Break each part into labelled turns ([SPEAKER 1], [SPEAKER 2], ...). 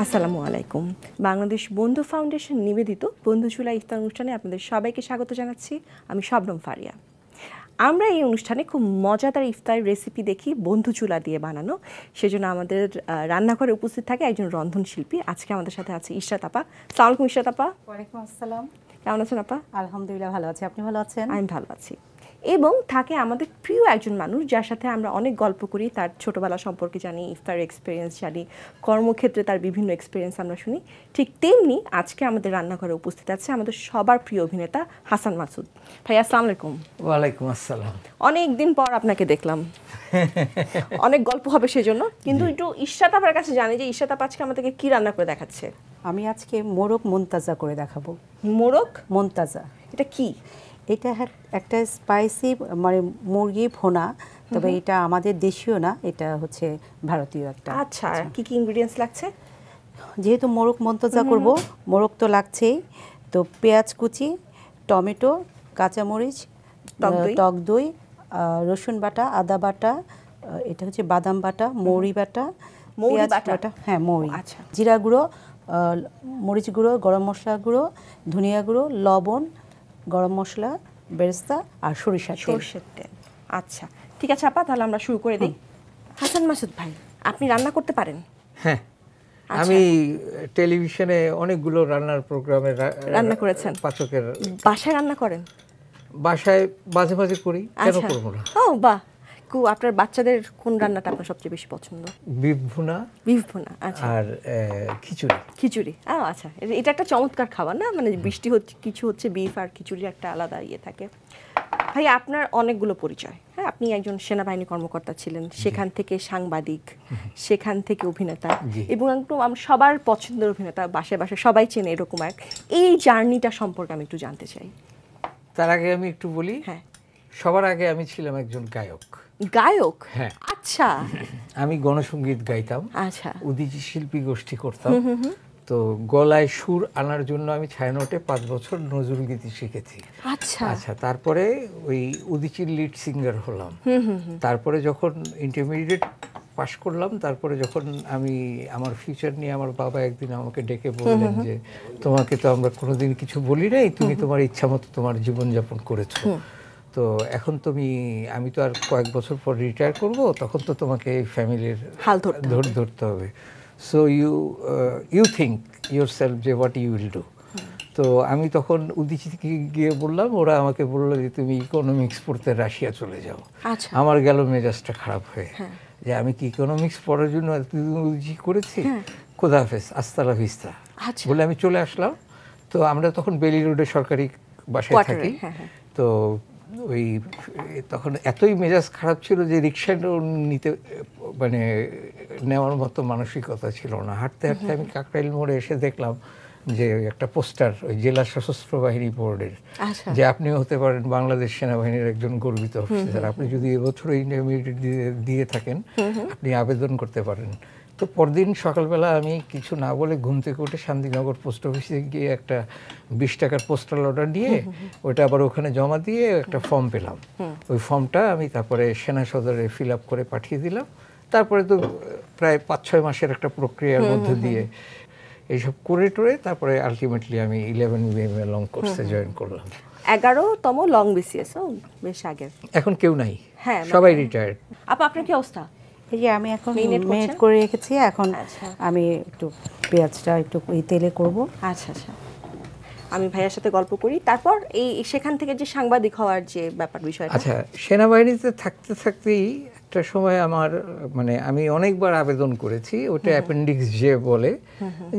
[SPEAKER 1] আসসালামু আলাইকুম। বাংলাদেশ বন্ধু ফাউন্ডেশন নিবেদিত বন্ধুচুলা ইফতার অনুষ্ঠানে আপনাদের সবাইকে স্বাগত জানাচ্ছি। আমি শবনম ফারিয়া। আমরা এই অনুষ্ঠানে খুব মজাদার ইফতার রেসিপি দেখি বন্ধুচুলা দিয়ে বানানো। সেজন্য আমাদের রান্নাঘরে উপস্থিত থাকে একজন রন্ধনশিল্পী। আজকে আমাদের সাথে আছে ইশরাত আপা। আসসালামু আলাইকুম ইশরাত আপা।
[SPEAKER 2] ওয়ালাইকুম আসসালাম।
[SPEAKER 1] কেমন আছেন আপা?
[SPEAKER 2] আলহামদুলিল্লাহ ভালো আছি, আপনি ভালো আছেন?
[SPEAKER 1] আমি ভালো আছি। এবং থাকে আমাদের প্রিয় একজন মানুষ যার সাথে আমরা অনেক গল্প করি, তার ছোটবেলা সম্পর্কে জানি, ইফতার এক্সপিরিয়েন্স জানি, কর্মক্ষেত্রে তার বিভিন্ন এক্সপিরিয়েন্স আমরা শুনি। ঠিক তেমনি আজকে আমাদের রান্নাঘরে উপস্থিত আছে আমাদের সবার প্রিয় অভিনেতা হাসান মাসুদ। ভাই আসসালামু আলাইকুম।
[SPEAKER 3] ওয়ালাইকুম আসসালাম।
[SPEAKER 1] অনেক দিন পর আপনাকে দেখলাম, অনেক গল্প হবে সেজন্য। কিন্তু একটু ইশরাত আপার কাছে জানি যে ইশরাত আপা আজকে আমাদেরকে কি রান্না করে দেখাচ্ছে।
[SPEAKER 2] আমি আজকে মোরগ মুনতাজা করে দেখাবো।
[SPEAKER 1] মোরগ
[SPEAKER 2] মুনতাজা
[SPEAKER 1] এটা কি?
[SPEAKER 2] এটা একটা স্পাইসি মানে মুরগি ভোনা, তবে এটা আমাদের দেশীয় না, এটা হচ্ছে ভারতীয় একটা।
[SPEAKER 1] আচ্ছা, কি কি ইনগ্রেডিয়েন্টস লাগছে?
[SPEAKER 2] যেহেতু মোরগ মুনতাজা করব, মোরগ তো লাগছেই। তো পেঁয়াজ কুচি, টমেটো, কাঁচামরিচ, টক দই, রসুন বাটা, আদা বাটা, এটা হচ্ছে বাদাম বাটা, মৌরি বাটা, পেঁয়াজ বাটা, হ্যাঁ মৌরি,
[SPEAKER 1] আচ্ছা,
[SPEAKER 2] জিরা গুঁড়ো, মরিচ গুঁড়ো, গরম মশলা গুঁড়ো, ধনিয়া গুঁড়ো, লবণ, গরম মশলা, বেরেস্তা আর সরিষার তেল।
[SPEAKER 1] আচ্ছা ঠিক আছে আপা, তাহলে আমরা শুরু করে দিই। হাসান মাসুদ ভাই, আপনি রান্না করতে পারেন?
[SPEAKER 3] হ্যাঁ, আমি টেলিভিশনে অনেকগুলো রান্নার প্রোগ্রামে
[SPEAKER 1] রান্না করেছেন।
[SPEAKER 3] পাচকের।
[SPEAKER 1] বাসায় রান্না করেন?
[SPEAKER 3] বাসায় মাঝে মাঝে করি, কেন করব না।
[SPEAKER 1] ও বাহ, আপনার বাচ্চাদের কোন রান্নাটা আপনার সবচেয়ে বেশি পছন্দ?
[SPEAKER 3] বিফ ভুনা।
[SPEAKER 1] বিফ ভুনা, আচ্ছা।
[SPEAKER 3] আর খিচুড়ি।
[SPEAKER 1] খিচুড়ি, আচ্ছা, এটা একটা চমৎকার খাবার না, মানে বৃষ্টি হচ্ছে, কিছু হচ্ছে, বিফ আর খিচুড়ির একটা আলাদা ইয়ে থাকে। ভাই আপনার অনেকগুলো পরিচয়, হ্যাঁ, আপনি একজন সেনাবাহিনী কর্মকর্তা ছিলেন, সেখান থেকে সাংবাদিক, সেখান থেকে অভিনেতা, এবং একটু সবার পছন্দের অভিনেতা, বাসায় বাসায় সবাই চেনে এরকম এক। এই জার্নিটা সম্পর্কে আমি একটু জানতে চাই।
[SPEAKER 3] তার আগে আমি একটু বলি,
[SPEAKER 1] হ্যাঁ,
[SPEAKER 3] সবার আগে আমি ছিলাম একজন গায়ক।
[SPEAKER 1] গায়ক?
[SPEAKER 3] হ্যাঁ।
[SPEAKER 1] আচ্ছা,
[SPEAKER 3] আমি গণসঙ্গীত গাইতাম,
[SPEAKER 1] আচ্ছা,
[SPEAKER 3] উদীচী শিল্পী গোষ্ঠী করতাম। তো গলায় সুর আনার জন্য আমি ছায়ানটে 5 বছর নজরুল গীতি শিখেছি।
[SPEAKER 1] আচ্ছা
[SPEAKER 3] আচ্ছা, তারপরে ওই উদীচীর লিড সিঙ্গার হলাম। তারপরে যখন ইন্টারমিডিয়েট পাশ করলাম, তারপরে যখন আমি আমার ফিউচার নিয়ে আমার বাবা একদিন আমাকে ডেকে বললেন যে তোমাকে তো আমরা কোনোদিন কিছু বলি নাই, তুমি তোমার ইচ্ছা মতো তোমার জীবনযাপন করেছো, তো এখন আমি তো আর কয়েক বছর পর রিটায়ার করব, তখন তো তোমাকে এই ফ্যামিলির
[SPEAKER 1] হাল
[SPEAKER 3] ধরতে হবে। So you think yourself যে হোয়াট ইউ উইল ডু। তো আমি তখন উদীচীতে গিয়ে বললাম, ওরা আমাকে বললো যে তুমি ইকোনমিক্স পড়তে রাশিয়া চলে যাও। আমার গেল মেজাজটা খারাপ হয়ে, যে আমি কি ইকোনমিক্স পড়ার জন্য উদীচী করেছি, খোদা হাফেজ, আস্তালা ভিস্তা বলে আমি চলে আসলাম। তো আমরা তখন বেলি রোডে সরকারি বাসায় থাকি। তো ওই তখন এতই মেজাজ খারাপ ছিল যে রিক্সা নেওয়ার মতো মানসিকতা ছিল না। হাঁটতে হাঁটতে আমি কাকরাইল মোড়ে এসে দেখলাম যে একটা পোস্টার ওই জেলা সশস্ত্র বাহিনী বোর্ডের, যে আপনি হতে পারেন বাংলাদেশ সেনাবাহিনীর একজন গর্বিত অফিসার, আপনি যদি এবছর ইন্টারমিডিয়েট দিয়ে থাকেন আপনি আবেদন করতে পারেন। তো পরদিন সকালবেলা আমি কিছু না বলে ঘুম থেকে উঠে শান্তিনগর পোস্ট অফিসে গিয়ে একটা 20 টাকার পোস্টাল অর্ডার দিয়ে ওইটা আবার ওখানে জমা দিয়ে একটা ফর্ম পেলাম। ওই ফর্মটা আমি তারপরে সেনা সদরে ফিল আপ করে পাঠিয়ে দিলাম। তারপরে তো প্রায় 5-6 মাসের একটা প্রক্রিয়ার মধ্যে দিয়ে এইসব করে টোরে তারপরে আলটিমেটলি আমি 11 BMA লং কোর্সে জয়েন করলাম।
[SPEAKER 1] 11তম লং বিসিএস, বেশ আগের।
[SPEAKER 3] এখন কেউ নাই,
[SPEAKER 1] হ্যাঁ
[SPEAKER 3] সবাই রিটায়ার্ড।
[SPEAKER 1] আপনার কি অবস্থা?
[SPEAKER 2] এই যে আমি এখন মেরিনেট করে রেখেছি, এখন আমি একটু পেঁয়াজটা একটু এই তেলে করব।
[SPEAKER 1] আচ্ছা আচ্ছা, আমি ভাইয়ার সাথে গল্প করি, তারপর সেখান থেকে যে সাংবাদিক হওয়ার যে ব্যাপার বিষয়টা।
[SPEAKER 3] আচ্ছা, সেনাবাহিনীতে থাকতে থাকতেই একটা সময় আমার আমি অনেকবার আবেদন করেছি, ওটা অ্যাপেন্ডিক্স যে বলে,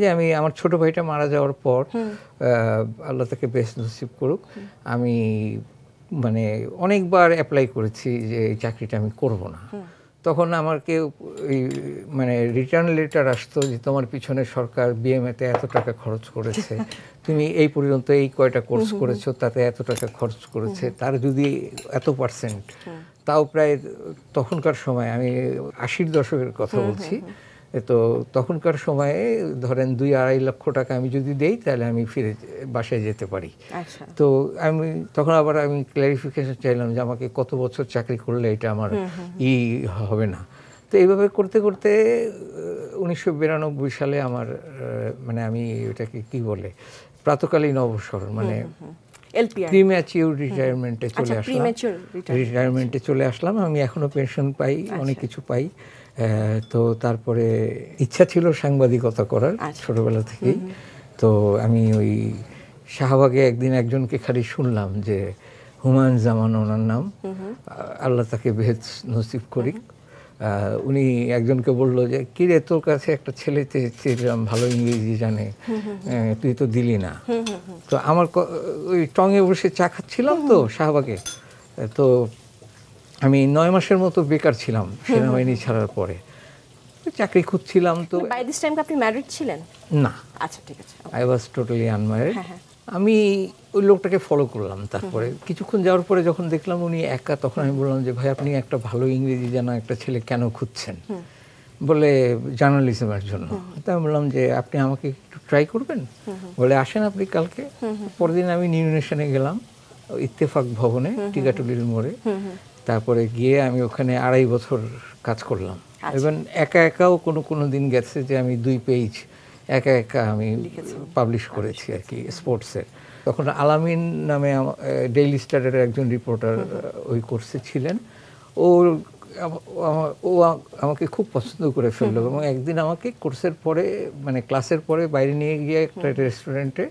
[SPEAKER 3] যে আমার ছোট ভাইটা মারা যাওয়ার পর আল্লাহ তাকে বেস্ট নসিব করুক, আমি অনেকবার অ্যাপ্লাই করেছি যে এই চাকরিটা আমি করব না। তখন আমাকে রিটার্ন লেটার আসতো যে তোমার পিছনে সরকার বিএমএতে এত টাকা খরচ করেছে, তুমি এই পর্যন্ত এই কয়টা কোর্স করেছো, তাতে এত টাকা খরচ করেছে, তার যদি এত %, তাও প্রায় তখনকার সময় আমি 80-র দশকের কথা বলছি, তো তখনকার সময়ে ধরেন 2-2.5 লক্ষ টাকা আমি যদি দেই তাহলে আমি ফিরে বাসায় যেতে পারি। তো আমি তখন আবার ক্লারিফিকেশন চাইলাম যে আমাকে কত বছর চাকরি করলে এটা আমার হবে না। তো এইভাবে করতে করতে 1992 সালে আমার মানে আমি এটাকে কি বলে প্রাতকালীন অবসর মানে প্রিম্যাচিউর রিটায়ারমেন্টে চলে আসলাম। রিটায়ারমেন্টে চলে আসলাম, আমি এখনো পেনশন পাই, অনেক কিছু পাই। তো তারপরে ইচ্ছা ছিল সাংবাদিকতা করার ছোটবেলা থেকেই। তো আমি ওই শাহবাগে একদিন একজনকে খালি শুনলাম যে হুমায়ুন জামান ওনার নাম, আল্লাহ তাকে বেহেত নসিব করিক। উনি একজনকে বললো যে কিরে তোর কাছে একটা ছেলে চেয়েছিলাম ভালো ইংরেজি জানে, তুই তো দিলি না। তো আমার ওই টঙে বসে চা খাচ্ছিলাম তো শাহবাগে, তো আমি 9 মাসের মতো বেকার ছিলাম সেনাবাহিনী ছাড়ার পরে, চাকরি খুঁজছিলাম। তো
[SPEAKER 1] বাই দিস টাইম আপনি ম্যারিড ছিলেন?
[SPEAKER 3] না।
[SPEAKER 1] আচ্ছা, ঠিক আছে।
[SPEAKER 3] I was totally unmarried. আমি ওই লোকটাকে ফলো করলাম। তারপরে কিছুক্ষণ যাওয়ার পরে যখন দেখলাম উনি একা, তখন আমি বললাম যে ভাই আপনি একটা ভালো ইংরেজি জানা একটা ছেলে কেন খুঁজছেন? বলে জার্নালিজমের জন্য। তো আমি বললাম যে আপনি আমাকে একটু ট্রাই করবেন? বলে আসেন আপনি কালকে। পরদিন আমি নিউ নেশনে গেলাম, ইত্তেফাক ভবনে, টিকাটুলির মোড়ে। তারপরে গিয়ে আমি ওখানে 2.5 বছর কাজ করলাম। এবং একা একাও কোনো দিন গেছে যে আমি 2 পেজ একা একা আমি পাবলিশ করেছি আর কি স্পোর্টসের। তখন আলামিন নামে ডেইলি স্টারের একজন রিপোর্টার ওই কোর্সে ছিলেন। ও আমাকে খুব পছন্দ করে ফেললো এবং একদিন আমাকে কোর্সের পরে মানে ক্লাসের পরে বাইরে নিয়ে গিয়ে একটা রেস্টুরেন্টে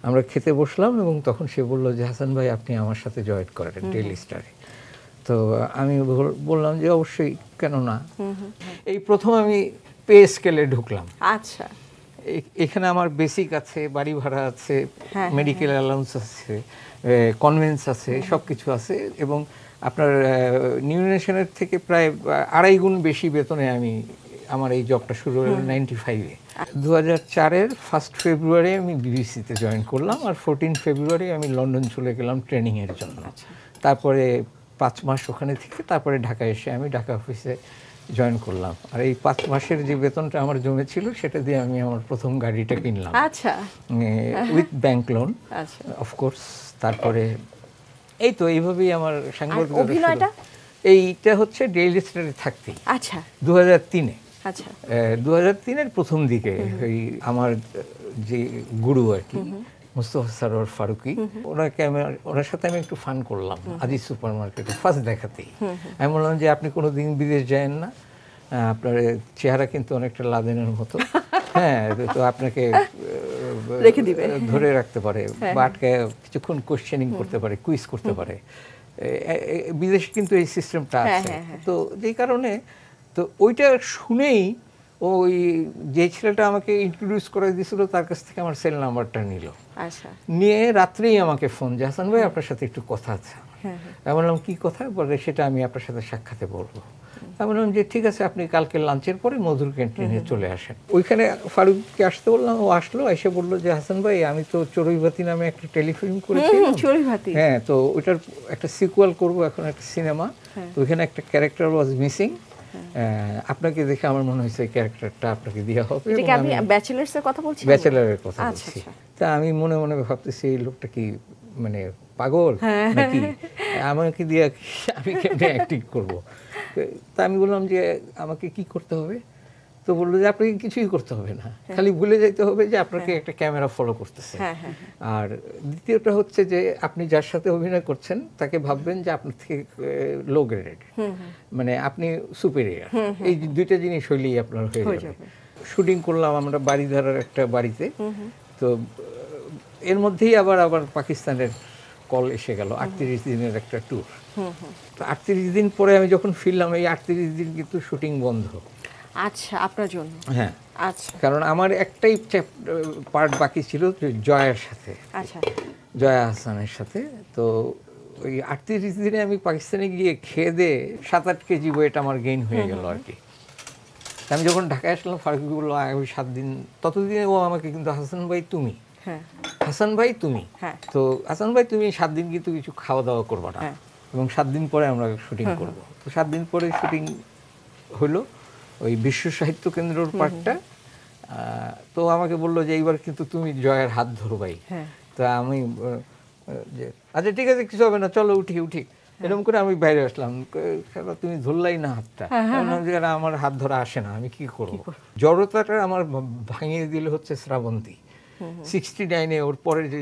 [SPEAKER 3] আমরা খেতে বসলাম এবং তখন সে বললো যে হাসান ভাই আপনি আমার সাথে জয়েন করেন ডেইলি স্টারে। তো আমি বললাম যে অবশ্যই, কেন না। এই প্রথম আমি পে স্কেলে ঢুকলাম।
[SPEAKER 1] আচ্ছা,
[SPEAKER 3] এখানে আমার বেসিক আছে, বাড়ি ভাড়া আছে, মেডিকেল অ্যালাউন্স আছে, কনভেন্স আছে, সব কিছু আছে এবং আপনার নিউ নেশনের থেকে প্রায় 2.5 গুণ বেশি বেতনে আমি আমার এই জবটা শুরু হলো 95-এ। 2004-এর 1 ফেব্রুয়ারি আমি বিবিসিতে জয়েন করলাম আর 14 ফেব্রুয়ারি আমি লন্ডন চলে গেলাম ট্রেনিংয়ের জন্য। তারপরে 5 মাস ওখানে থেকে তারপরে ঢাকায় এসে আমি ঢাকা অফিসে জয়েন করলাম। আর এই 5 মাসের যে বেতনটা আমার জমেছিল সেটা দিয়ে আমি আমার প্রথম গাড়িটা কিনলাম।
[SPEAKER 1] আচ্ছা,
[SPEAKER 3] উইথ ব্যাংক লোন অফকোর্স। তারপরে এই তো এইভাবেই আমার সাংবাদিকতা। এইটা হচ্ছে ডেইলি স্টারে থাকতেই।
[SPEAKER 1] আচ্ছা,
[SPEAKER 3] 2003-এ।
[SPEAKER 1] আচ্ছা,
[SPEAKER 3] 2003-এর প্রথম দিকে ওই আমার যে গুরু আর কি মুস্তফা সরোয়ার ফারুকী, ওনার সাথে আমি একটু ফান করলাম আজিজ সুপার মার্কেটে ফার্স্ট দেখাতেই। আমি বললাম যে আপনি কোনোদিন বিদেশ যায়েন না, আপনার চেহারা কিন্তু অনেকটা লাদেনের মতো, হ্যাঁ, তো আপনাকে
[SPEAKER 1] রেখে দিবে,
[SPEAKER 3] ধরে রাখতে পারে বা আটকে কিছুক্ষণ কোশ্চেনিং করতে পারে, কুইজ করতে পারে। বিদেশে কিন্তু এই সিস্টেমটা আছে। তো যেই কারণে তো ওইটা শুনেই ওই যে ছেলেটা আমাকে ইন্ট্রোডিউস করে দিয়েছিল তার কাছ থেকে আমার সেল নাম্বারটা নিল।
[SPEAKER 1] আচ্ছা,
[SPEAKER 3] নিয়ে রাত্রেই আমাকে ফোন, যে হাসান ভাই আপনার সাথে একটু কথা আছে। আমি বললাম কি কথা? বলে সেটা আমি আপনার সাথে সাক্ষাতে বলবো। আমি বললাম যে ঠিক আছে, আপনি কালকে লাঞ্চের পরে মধুর ক্যান্টিনে চলে আসেন। ওইখানে ফারুককে আসতে বললাম, ও আসলো, এসে বললো যে হাসান ভাই আমি তো চড়ুইভাতি নামে একটা টেলিফিল্ম করেছি, হ্যাঁ, তো ওইটার একটা সিকুয়াল করব এখন, একটা সিনেমা, তো ওইখানে একটা ক্যারেক্টার ওয়াজ মিসিং, আপনাকে দেখে আমার মনে হয়েছে এই ক্যারেক্টারটা আপনাকে দেওয়া হবে।
[SPEAKER 1] ব্যাচেলারের কথা বলছি,
[SPEAKER 3] ব্যাচেলারের কথা বলছি। তা আমি মনে মনে ভাবতেছি এই লোকটা কি মানে পাগল নাকি, আমাকে দিয়ে আমি কেমনে অ্যাক্টিং করবো? তা আমি বললাম যে আমাকে কি করতে হবে? তো বললো যে আপনাকে কিছুই করতে হবে না, খালি ভুলে যেতে হবে যে আপনাকে একটা ক্যামেরা ফলো করতেছে। আর দ্বিতীয়টা হচ্ছে যে আপনি যার সাথে অভিনয় করছেন তাকে ভাববেন যে আপনার থেকে লো গ্রেডেড, মানে আপনি সুপিরিয়র। এই দুইটা জিনিস হইলেই আপনার হয়ে যাবে। শুটিং করলাম আমরা বাড়িধারার একটা বাড়িতে। তো এর মধ্যেই আবার পাকিস্তানের কল এসে গেল, 38 দিনের একটা ট্যুর। তো 38 দিন পরে আমি যখন ফিরলাম, এই 38 দিন কিন্তু শুটিং বন্ধ।
[SPEAKER 1] আচ্ছা, আপনার জন্য?
[SPEAKER 3] হ্যাঁ,
[SPEAKER 1] আচ্ছা,
[SPEAKER 3] কারণ আমার একটাই পার্ট বাকি ছিল জয়ার সাথে,
[SPEAKER 1] আচ্ছা,
[SPEAKER 3] জয়া হাসানের সাথে। তো ওই 38 দিনে আমি পাকিস্তানে গিয়ে খেয়ে দিয়ে 7-8 কেজি ওয়েট আমার গেইন হয়ে গেল আর কি। আমি যখন ঢাকায় আসলাম, ফারুক বললো আগামী 7 দিন, ততদিনে ও আমাকে কিন্তু হাসান ভাই তুমি, হাসান ভাই তুমি, তো হাসান ভাই তুমি 7 দিন কিন্তু কিছু খাওয়া দাওয়া করবো না, এবং 7 দিন পরে আমরা শুটিং করব। তো 7 দিন পরে শুটিং হলো ওই বিশ্ব সাহিত্য কেন্দ্রের পার্টটা। তো আমাকে বললো যে এইবার কিন্তু তুমি জয়ের হাত ধরবাই। তা আমি যে আচ্ছা ঠিক আছে, কিছু হবে না, চলো উঠি। এরকম করে আমি বাইরে আসলাম, তুমি ধরলাই না হাতটা, আমার হাত ধরা আসে না, আমি কি করবো। জড়তাটা আমার ভাঙিয়ে দিলে হচ্ছে শ্রাবন্তী 69-এ ওর পরে যে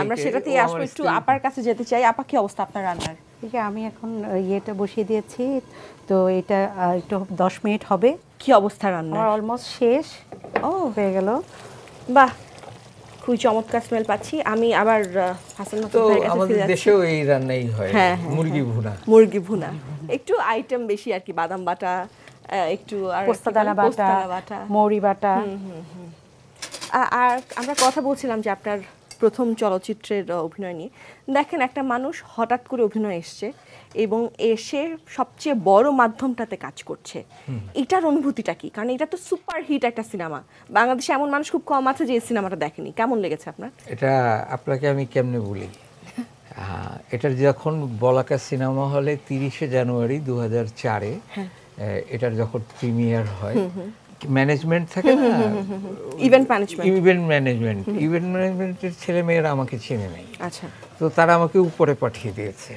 [SPEAKER 1] আমরা সেটাতেই আসবো। একটু আপার কাছে যেতে চাই। আপা কি অবস্থা আপনার রান্নার?
[SPEAKER 2] ঠিক আছে, আমি এখন ইয়েটা বসিয়ে দিয়েছি, তো এটা একটু 10 মিনিট হবে।
[SPEAKER 1] কি অবস্থা রান্না?
[SPEAKER 2] আমার অলমোস্ট শেষ হয়ে গেল।
[SPEAKER 1] বাহ, খুবই চমৎকার স্মেল পাচ্ছি। আমি আবার হাসান মাসুদ ভাইয়ের কাছে
[SPEAKER 3] আমাদের
[SPEAKER 1] ফিরে যাচ্ছি।
[SPEAKER 3] দেশেও এই রান্নাই হয়, মুরগি ভুনা,
[SPEAKER 1] একটু আইটেম বেশি আর কি, বাদাম বাটা, একটু আর
[SPEAKER 2] পোস্তাদানা বাটা, মৌরি বাটা।
[SPEAKER 1] আর আমরা কথা বলছিলাম যে আপনার প্রথম চলচ্চিত্রের অভিনয় নিয়ে। দেখেন, একটা মানুষ হঠাৎ করে অভিনয় এসছে এবং এসে সবচেয়ে বড় মাধ্যমটাতে কাজ করছে, এটার অনুভূতিটা কি? কারণ এটা তো সুপার হিট একটা সিনেমা, বাংলাদেশে এমন মানুষ খুব কম আছে যে এই সিনেমাটা দেখেনি। কেমন লেগেছে আপনার?
[SPEAKER 3] এটা আপনাকে আমি কেমনে বলি, এটার যখন বলাকা সিনেমা হলে 30শে জানুয়ারি 2004-এ এটার যখন প্রিমিয়ার হয়, ম্যানেজমেন্ট থাকে না, ইভেন্ট ম্যানেজমেন্টের ছেলে মেয়েরা আমাকে চেনে নেই।
[SPEAKER 1] আচ্ছা,
[SPEAKER 3] তো তারা আমাকে উপরে পাঠিয়ে দিয়েছে।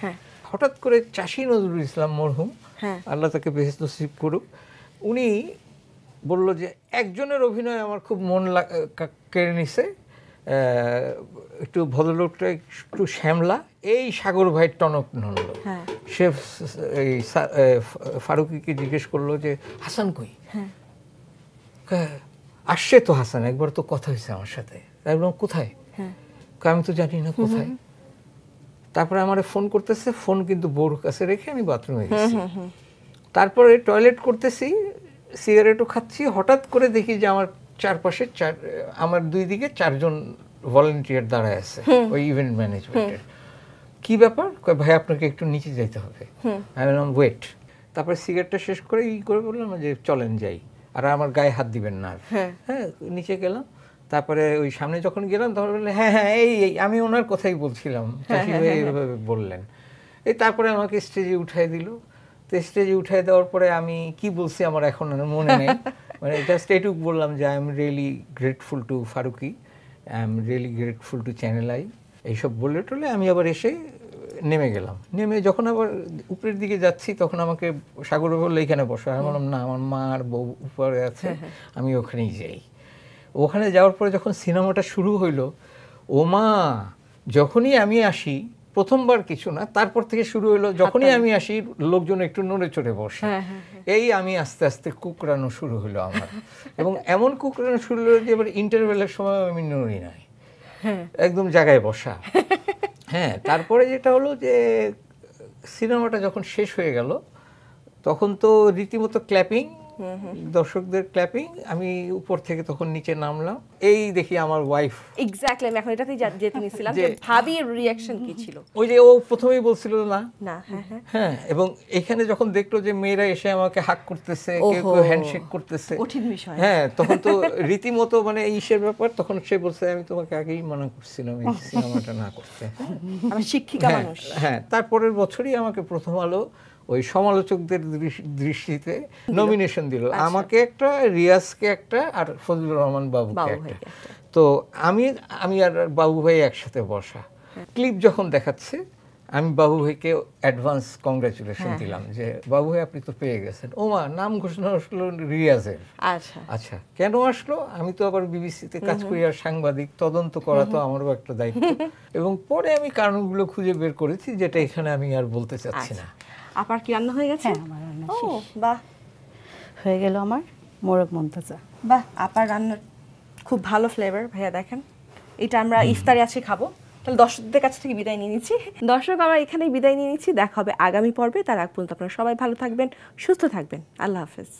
[SPEAKER 3] হঠাৎ করে চাষী নজরুল ইসলাম মরহুম, আল্লাহ তাকে বেহেশত নসিব করুক, উনি বলল যে একজনের অভিনয় আমার খুব মন কেড়ে নিছে, একটু ভদ্রলোকটা একটু শ্যামলা, এই সাগর ভাই টনক নন্দ। সে এই ফারুকিকে জিজ্ঞেস করলো যে হাসান কই? আসছে তো হাসান, একবার তো কথা হয়েছে আমার সাথে। তাই বললাম কোথায়? আমি তো জানি না কোথায়। তারপরে আমার ফোন করতেছে, ফোন কিন্তু বউর কাছে রেখে আমি বাথরুমে গেছি। তারপরে টয়লেট করতেছি, সিগারেটও খাচ্ছি, হঠাৎ করে দেখি যে আমার চারপাশে আমার দুই দিকে 4 জন ভলান্টিয়ার দাঁড়ায় আছে ওই ইভেন্ট ম্যানেজমেন্টের। কি ব্যাপার? ভাই আপনাকে একটু নিচে যেতে হবে। আমি বললাম ওয়েট। তারপরে সিগারেটটা শেষ করে করে বললাম যে চলেন যাই, আর আমার গায়ে হাত দিবেন না। নিচে গেলাম। তারপরে ওই সামনে যখন গেলাম তখন বললেন হ্যাঁ এই আমি ওনার কথাই বলছিলাম, চাষি ভাই এইভাবে বললেন। তারপরে আমাকে স্টেজে উঠাই দিল। তো স্টেজে উঠাই দেওয়ার পরে আমি কি বলছি আমার এখন আর মনে নেই, মানে জাস্ট এটুকু বললাম যে I am really grateful to Faruqui, I am really grateful to Channel I, এইসব বললে টলে আমি আবার এসে নেমে গেলাম। নেমে যখন আবার উপরের দিকে যাচ্ছি তখন আমাকে সাগর বললো এইখানে বসো। আমি বললাম না, আমার মা আর বউ উপরে আছে, আমি ওখানেই যাই। ওখানে যাওয়ার পরে যখন সিনেমাটা শুরু হইলো, ও মা, যখনই আমি আসি, প্রথমবার কিছু না, তারপর থেকে শুরু হলো, যখনই আমি আসি লোকজন একটু নড়ে চড়ে বসে। এই আমি আস্তে আস্তে কুকরানো শুরু হলো আমার, এবং এমন কুকরানো শুরু হলো যে এবার ইন্টারভেলের সময় আমি নড়ি নাই, একদম জায়গায় বসা। তারপরে যেটা হলো যে সিনেমাটা যখন শেষ হয়ে গেল তখন তো রীতিমতো ক্ল্যাপিং, দর্শকদের ক্ল্যাপিং। আমি উপর থেকে তখন নিচে নামলাম, এই দেখি আমার ওয়াইফ।
[SPEAKER 1] এক্স্যাক্টলি, আমি এখন এটাতেই যেতে নিছিলাম যে ভাবির রিঅ্যাকশন কি ছিল।
[SPEAKER 3] ওই যে ও প্রথমেই বলছিল না, এবং এখানে যখন দেখলো যে মেয়েরা এসে আমাকে হাক করতেছে, কেউ কেউ হ্যান্ডশেক করতেছে,
[SPEAKER 1] কঠিন বিষয়।
[SPEAKER 3] তখন তো রীতিমতো মানে ইসের ব্যাপার। তখন সে বলছে আমি তোমাকে আগেই মানা করছিলাম এই সিনেমাটা না করতে।
[SPEAKER 1] আমি শিক্ষিকা মানুষ।
[SPEAKER 3] তারপরের বছরই আমাকে প্রথম আলো ওই সমালোচকদের দৃষ্টিতে নমিনেশন দিল, আমাকে একটা, রিয়াজকে একটা, আর ফজলুর রহমান বাবুকে একটা। তো আমি আর বাবু ভাই একসাথে বসা। ক্লিপ যখন দেখাচ্ছে আমি বাবু ভাইকে অ্যাডভান্স কংগ্রাচুলেশন দিলাম যে বাবু ভাই আপনি তো পেয়ে গেছেন। ওমা, নাম ঘোষণা আসলো রিয়াজের। আচ্ছা, কেন আসলো? আমি তো আবার বিবিসিতে কাজ করি, আর সাংবাদিক, তদন্ত করা তো আমারও একটা দায়িত্ব। এবং পরে আমি কারণগুলো খুঁজে বের করেছি, যেটা এখানে আমি আর বলতে চাচ্ছি না।
[SPEAKER 1] আপার কি রান্না হয়ে গেছে?
[SPEAKER 2] আমার রান্না
[SPEAKER 1] বাহ,
[SPEAKER 2] হয়ে গেল আমার মোরগ মন্তাজা।
[SPEAKER 1] বাহ, আপার রান্নার খুব ভালো ফ্লেভার। ভাইয়া দেখেন, এটা আমরা ইফতারে আজকে খাবো। তাহলে দর্শকদের কাছ থেকে বিদায় নিয়ে নিচ্ছি। দর্শক, আমরা এখানেই বিদায় নিয়ে নিচ্ছি। দেখা হবে আগামী পর্বে। তার আগ পর্যন্ত আপনারা সবাই ভালো থাকবেন, সুস্থ থাকবেন। আল্লাহ হাফেজ।